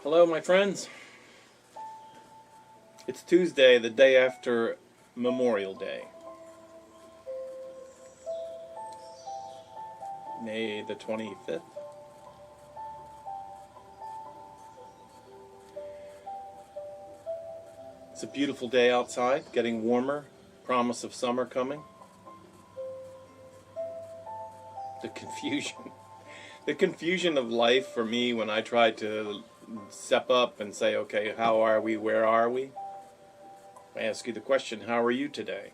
Hello, my friends. It's Tuesday, the day after Memorial Day, May the 25th. It's a beautiful day outside, getting warmer, promise of summer coming. The confusion of life for me when I try to step up and say, okay, how are we, where are we? I ask you the question, how are you today?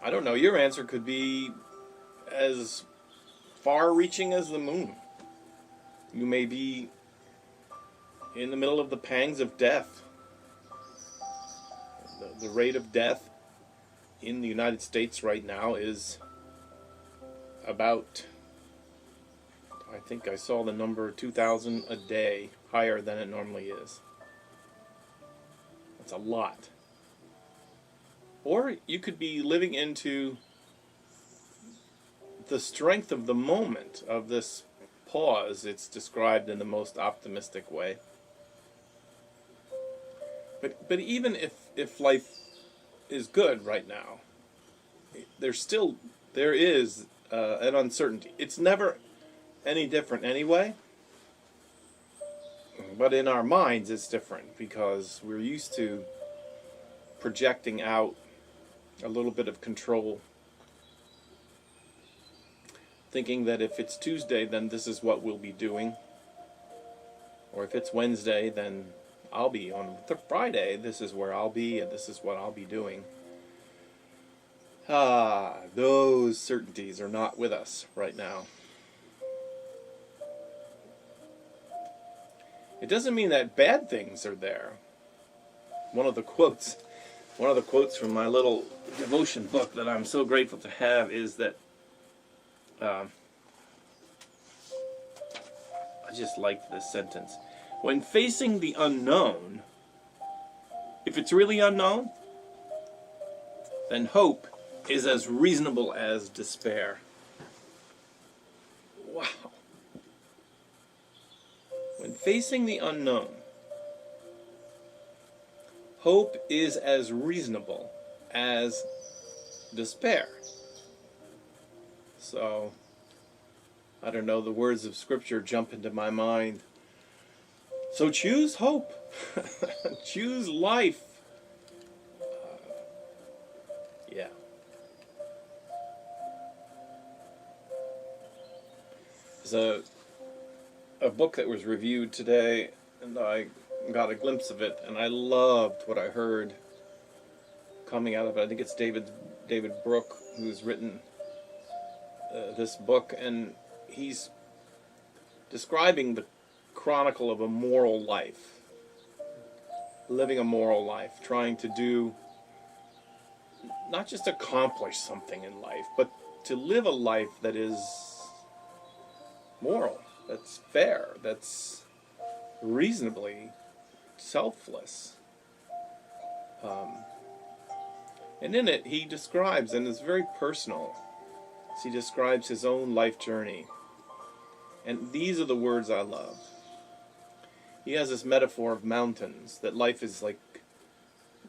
I don't know, your answer could be as far-reaching as the moon. You may be in the middle of the pangs of death. The rate of death in the United States right now is about, I think I saw the number 2,000 a day, higher than it normally is. That's a lot. Or you could be living into the strength of the moment of this pause. It's described in the most optimistic way. But even if life is good right now, there is an uncertainty. It's never any different anyway, but in our minds it's different because we're used to projecting out a little bit of control, thinking that if it's Tuesday, then this is what we'll be doing, or if it's Wednesday, then I'll be on Friday, this is where I'll be, and this is what I'll be doing. Those certainties are not with us right now. It doesn't mean that bad things are there. One of the quotes from my little devotion book that I'm so grateful to have is that I just liked this sentence. When facing the unknown, if it's really unknown, then hope is as reasonable as despair. Wow. When facing the unknown, hope is as reasonable as despair. So, I don't know, the words of Scripture jump into my mind. So choose hope. Choose life. Yeah. There's a book that was reviewed today, and I got a glimpse of it, and I loved what I heard coming out of it. I think it's David Brooke who's written this book, and he's describing the chronicle of a moral life, living a moral life, trying to do, not just accomplish something in life, but to live a life that is moral, that's fair, that's reasonably selfless. And in it, he describes, and it's very personal, he describes his own life journey. And these are the words I love. He has this metaphor of mountains, that life is like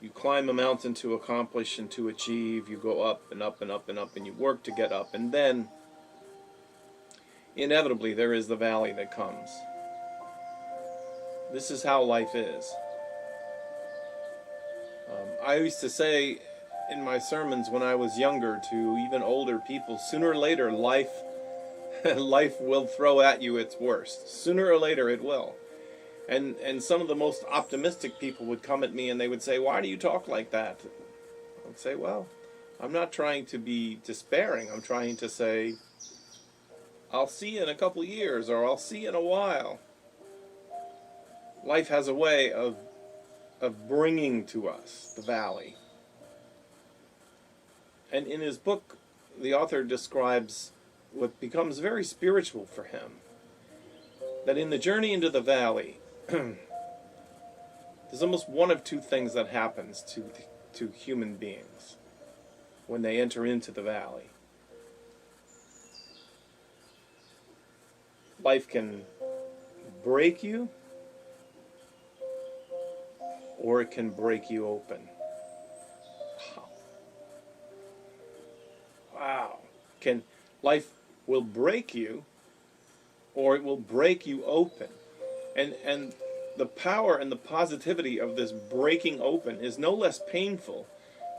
you climb a mountain to accomplish and to achieve, you go up and up and up and up, and you work to get up, and then inevitably there is the valley that comes. This is how life is. I used to say in my sermons when I was younger to even older people, sooner or later life will throw at you its worst. Sooner or later it will. And some of the most optimistic people would come at me and they would say, why do you talk like that? I would say, well, I'm not trying to be despairing. I'm trying to say, I'll see you in a couple of years, or I'll see you in a while. Life has a way of bringing to us the valley. And in his book, the author describes what becomes very spiritual for him. That in the journey into the valley, there's almost one of two things that happens to human beings when they enter into the valley. Life can break you, or it can break you open. Wow. Life will break you, or it will break you open. And the power and the positivity of this breaking open is no less painful,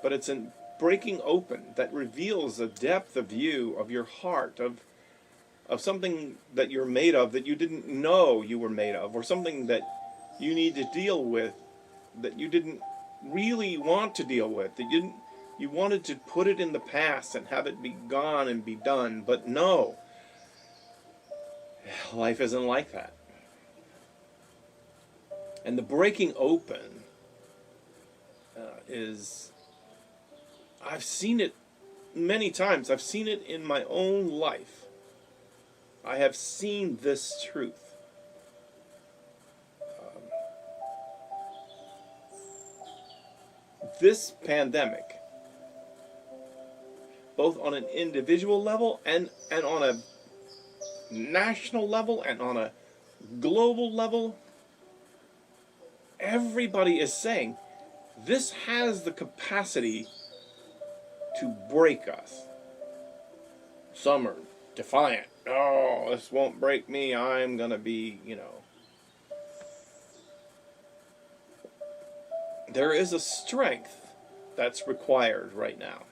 but it's a breaking open that reveals a depth of you, of your heart, of something that you're made of that you didn't know you were made of, or something that you need to deal with that you didn't really want to deal with, you wanted to put it in the past and have it be gone and be done. But no, life isn't like that. And the breaking open is, I've seen it many times. I've seen it in my own life. I have seen this truth. This pandemic, both on an individual level and on a national level and on a global level, everybody is saying this has the capacity to break us. Some are defiant. Oh, this won't break me. I'm going to be, There is a strength that's required right now.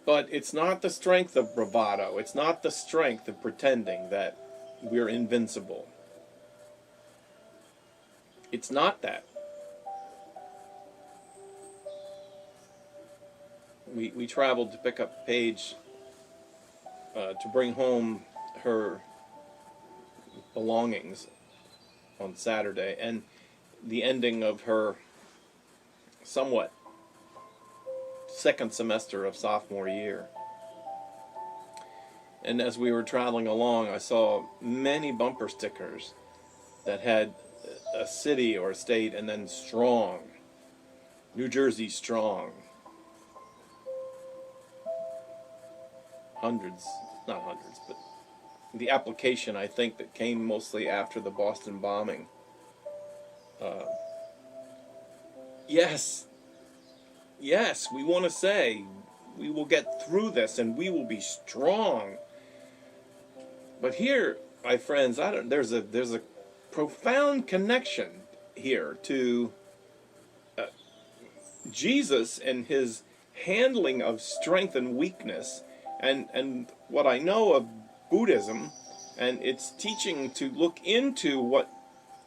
But it's not the strength of bravado. It's not the strength of pretending that we're invincible. It's not that. We traveled to pick up Paige to bring home her belongings on Saturday, and the ending of her somewhat second semester of sophomore year. And as we were traveling along, I saw many bumper stickers that had a city or a state and then strong. New Jersey strong. Hundreds, not hundreds, but the application, I think, that came mostly after the Boston bombing. Yes, we want to say we will get through this and we will be strong. But here, my friends, there's a profound connection here to Jesus and his handling of strength and weakness, and what I know of Buddhism and its teaching to look into what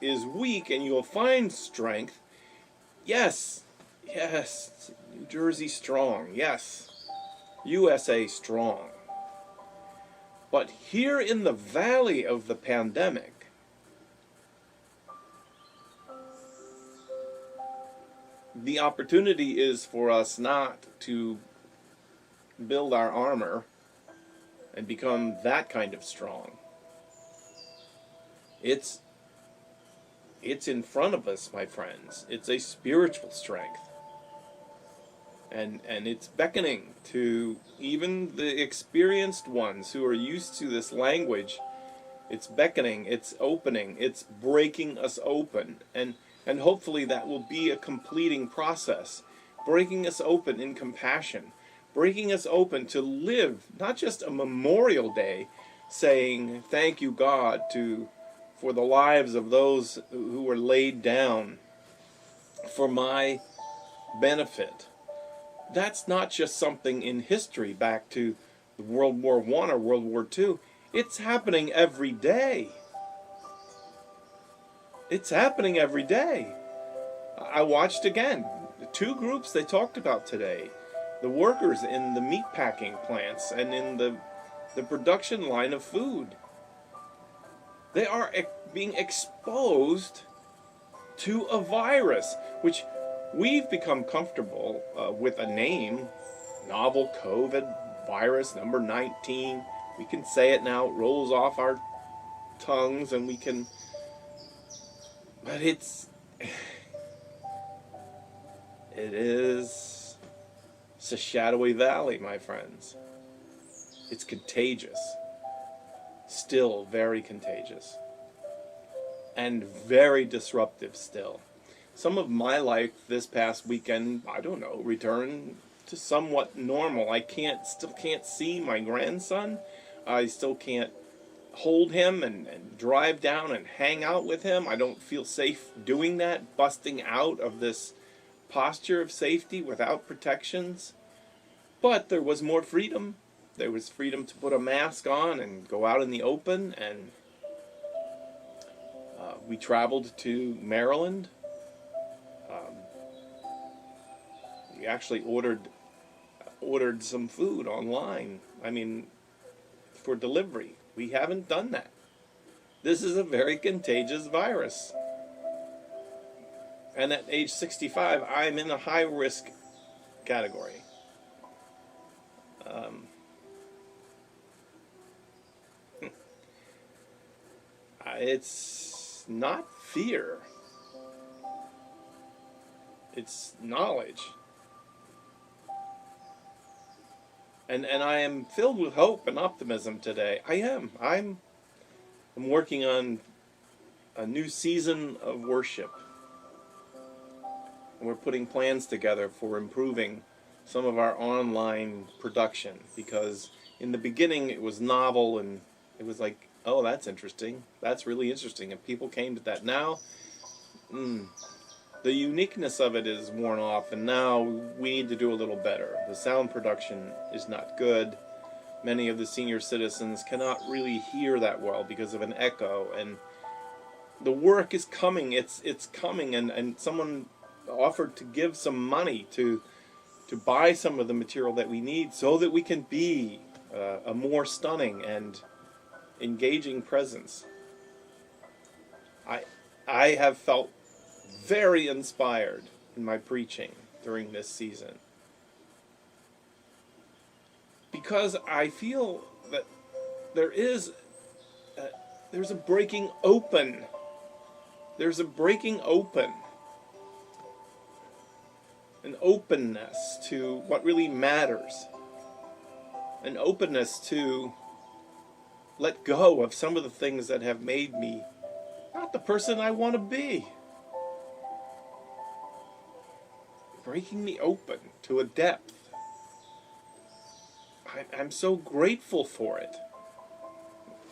is weak and you'll find strength. Yes, New Jersey strong, yes, USA strong. But here in the valley of the pandemic, the opportunity is for us not to build our armor and become that kind of strong. It's in front of us, my friends. It's a spiritual strength. And it's beckoning to even the experienced ones who are used to this language. It's beckoning, it's opening, it's breaking us open. And hopefully that will be a completing process. Breaking us open in compassion. Breaking us open to live not just a Memorial Day saying, thank you, God, for the lives of those who were laid down for my benefit. That's not just something in history back to World War I or World War II. It's happening every day. It's happening every day. I watched again the two groups they talked about today. The workers in the meatpacking plants and in the production line of food. They are being exposed to a virus, which we've become comfortable with a name, novel COVID virus number 19. We can say it now, it rolls off our tongues, and we can, but it is a shadowy valley, my friends. It's contagious. Still very contagious. and very disruptive still. Some of my life this past weekend, I don't know, returned to somewhat normal. I still can't see my grandson. I still can't hold him and drive down and hang out with him. I don't feel safe doing that, busting out of this posture of safety without protections. But there was more freedom. There was freedom to put a mask on and go out in the open. And we traveled to Maryland. We actually ordered some food online. I mean, for delivery. We haven't done that. This is a very contagious virus. And at age 65, I'm in a high risk category. It's not fear. It's knowledge. And I am filled with hope and optimism today. I am. I'm working on a new season of worship. And we're putting plans together for improving some of our online production, because in the beginning it was novel and it was like, oh, that's interesting. That's really interesting. And people came to that. Now, the uniqueness of it is worn off, and now we need to do a little better. The sound production is not good. Many of the senior citizens cannot really hear that well because of an echo, and the work is coming. It's coming, and someone offered to give some money to buy some of the material that we need so that we can be a more stunning and engaging presence. I have felt very inspired in my preaching during this season, because I feel that there's a breaking open. There's a breaking open, an openness to what really matters, an openness to let go of some of the things that have made me not the person I want to be. Breaking me open to a depth. I'm so grateful for it.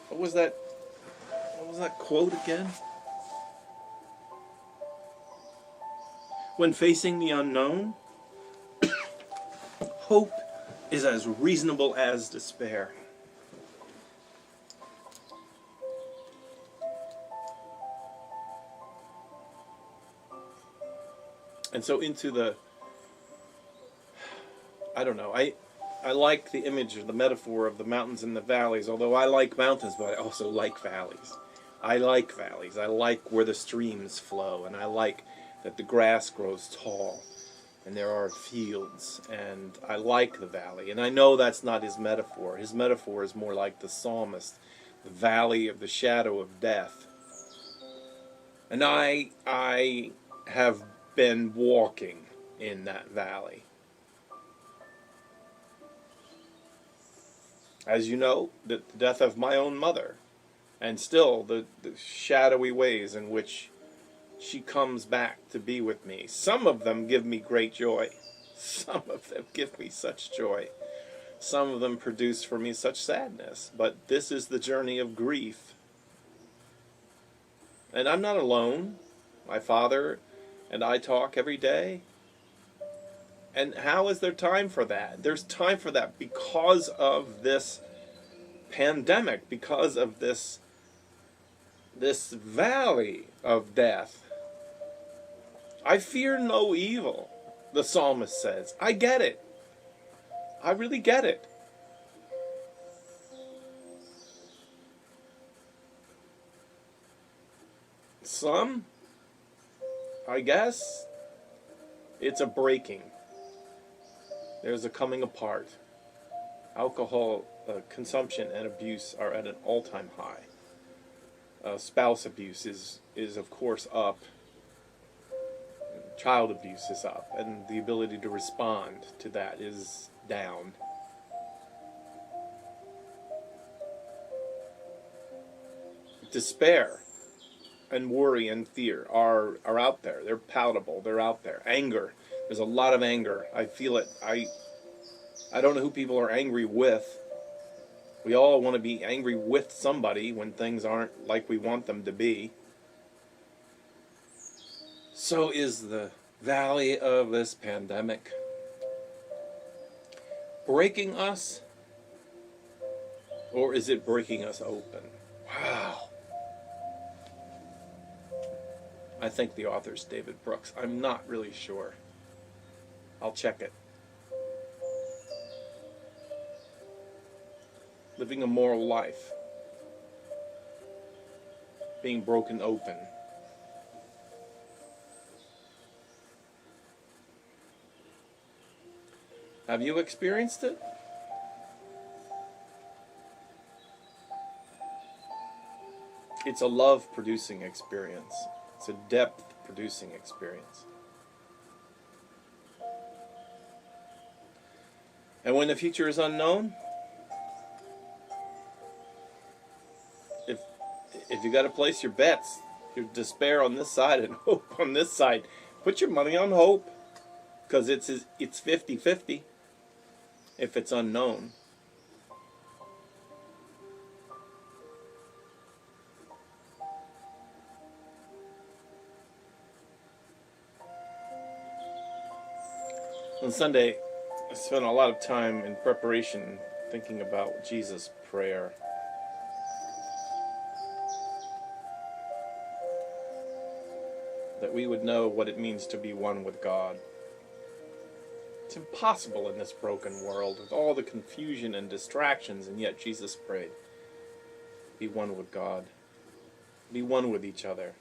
What was that quote again? When facing the unknown, hope is as reasonable as despair. And so into the, I don't know, I like the image or the metaphor of the mountains and the valleys, although I like mountains, but I also like valleys. I like valleys. I like where the streams flow, and I like that the grass grows tall, and there are fields, and I like the valley. And I know that's not his metaphor. His metaphor is more like the psalmist, the valley of the shadow of death. And I have been walking in that valley. As you know, the death of my own mother, and still the shadowy ways in which she comes back to be with me. Some of them give me great joy. Some of them give me such joy. Some of them produce for me such sadness. But this is the journey of grief. And I'm not alone. My father and I talk every day. And how is there time for that? There's time for that because of this pandemic, because of this valley of death. I fear no evil, the psalmist says. I get it. I really get it. Some, I guess, it's a breaking. There's a coming apart. Alcohol consumption and abuse are at an all-time high. Spouse abuse is of course up. Child abuse is up, and the ability to respond to that is down. Despair. and worry and fear are out there. They're palatable. They're out there. Anger. There's a lot of anger. I feel it. I don't know who people are angry with. We all want to be angry with somebody when things aren't like we want them to be. So is the valley of this pandemic breaking us, or is it breaking us open? Wow. I think the author's David Brooks. I'm not really sure. I'll check it. Living a moral life. Being broken open. Have you experienced it? It's a love-producing experience. It's a depth-producing experience. And when the future is unknown, if you got to place your bets, your despair on this side and hope on this side, put your money on hope, because it's 50-50 if it's unknown. On Sunday, I spent a lot of time in preparation thinking about Jesus' prayer. That we would know what it means to be one with God. It's impossible in this broken world with all the confusion and distractions, and yet Jesus prayed, be one with God. Be one with each other.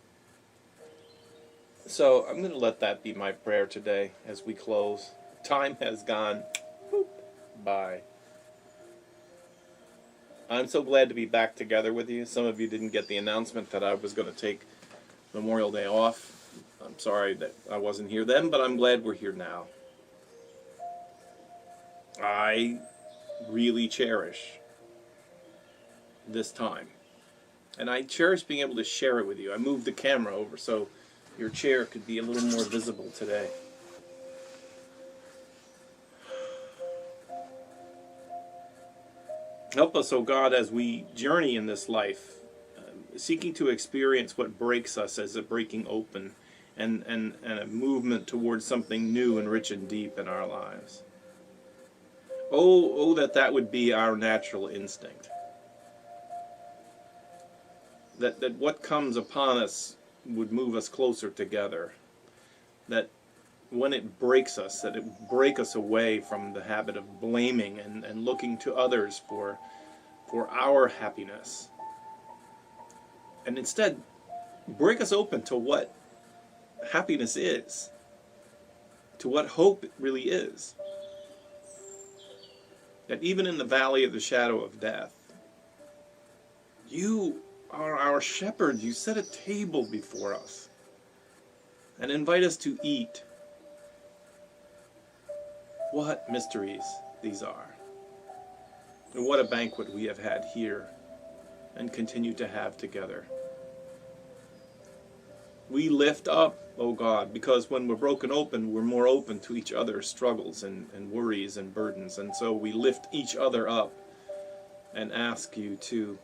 So I'm going to let that be my prayer today as we close. Time has gone by. I'm so glad to be back together with you. Some of you didn't get the announcement that I was going to take Memorial Day off. I'm sorry that I wasn't here then, but I'm glad we're here now. I really cherish this time. And I cherish being able to share it with you. I moved the camera over so your chair could be a little more visible today. Help us, O God, as we journey in this life, seeking to experience what breaks us as a breaking open and a movement towards something new and rich and deep in our lives. Oh, that would be our natural instinct. That what comes upon us would move us closer together. That when it breaks us, that it would break us away from the habit of blaming and looking to others for our happiness. And instead, break us open to what happiness is, to what hope really is. That even in the valley of the shadow of death, you are our shepherd. You set a table before us and invite us to eat. What mysteries these are. And what a banquet we have had here and continue to have together. We lift up, O God, because when we're broken open, we're more open to each other's struggles and worries and burdens. And so we lift each other up and ask you to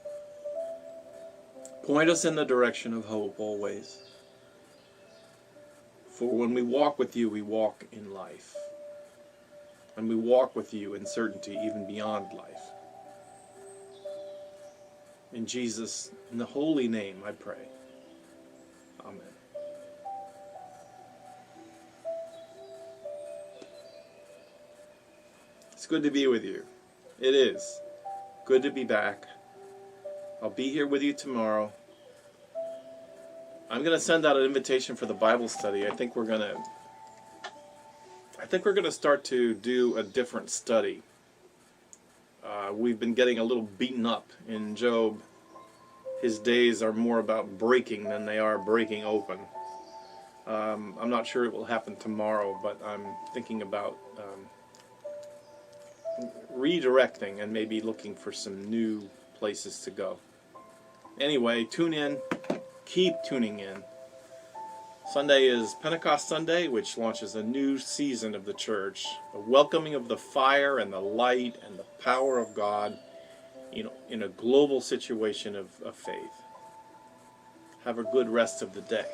point us in the direction of hope always. For when we walk with you, we walk in life. And we walk with you in certainty even beyond life. In Jesus, in the holy name, I pray. Amen. It's good to be with you. It is good to be back. I'll be here with you tomorrow. I'm going to send out an invitation for the Bible study. I think we're going to start to do a different study. We've been getting a little beaten up in Job. His days are more about breaking than they are breaking open. I'm not sure it will happen tomorrow, but I'm thinking about redirecting and maybe looking for some new places to go. Anyway, tune in. Keep tuning in. Sunday is Pentecost Sunday, which launches a new season of the church, a welcoming of the fire and the light and the power of God, in a global situation of faith. Have a good rest of the day.